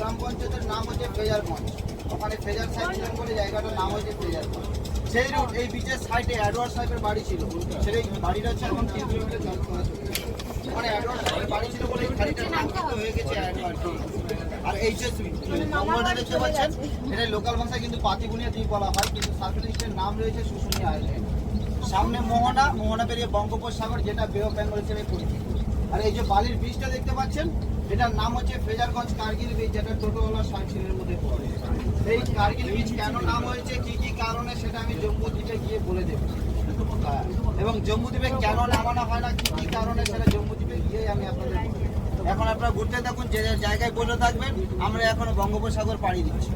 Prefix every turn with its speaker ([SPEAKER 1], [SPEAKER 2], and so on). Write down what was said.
[SPEAKER 1] গ্রাম পঞ্চায়েতের নাম হচ্ছে ফ্রেজারগঞ্জ। ওখানে ফ্রেজার সাহেব ছিলেন বলে জায়গাটার নাম হচ্ছে ফ্রেজারগঞ্জ। সেই রুট এই বিচের সাইডে অ্যাডওয়ার্ড সাহেবের বাড়ি ছিল, সেই বাড়িটা হচ্ছে এখন 3 কিলোমিটার জল করা চলে। মানে অ্যাডওয়ার্ড সাহেবের বাড়ি ছিল বলে এই বাড়িটার নাম কিন্তু হয়ে গেছে অ্যাডওয়ার্ড। আর এইচএসবি নম্বরটা দেখতে পাচ্ছেন, এটা লোকাল ভাষায় কিন্তু পাতিবুনিয়া দ্বীপ বলা হয়, কিন্তু সার্কেলিস্টের নাম রয়েছে শুশুনিয়া আইল্যান্ড। সামনে মোহনা পেরিয়ে বঙ্গোপসাগর, যেটা বে অফ বেঙ্গল হিসেবে পরিচিত। আর এই যে বালির বীজটা দেখতে পাচ্ছেন, এটার নাম হচ্ছে ফ্রেজারগঞ্জ কার্গিল বীজ, যেটা টোটোওয়ালা সাইকেলের মধ্যে পড়ে। এই কার্গিল বীজ কেন নাম হয়েছে, কি কি কারণে, সেটা আমি জম্মুদ্বীপে গিয়ে বলে দেবো। এবং জম্মুদ্বীপে কেন নামানো হয় না, কি কি কারণে, সেটা জম্মুদ্বীপে গিয়ে আমি আপনাদের বলবো। এখন আপনারা ঘুরতে থাকুন, যে জায়গায় বসে থাকবেন। আমরা এখন বঙ্গোপসাগর পাড়ি দিচ্ছি।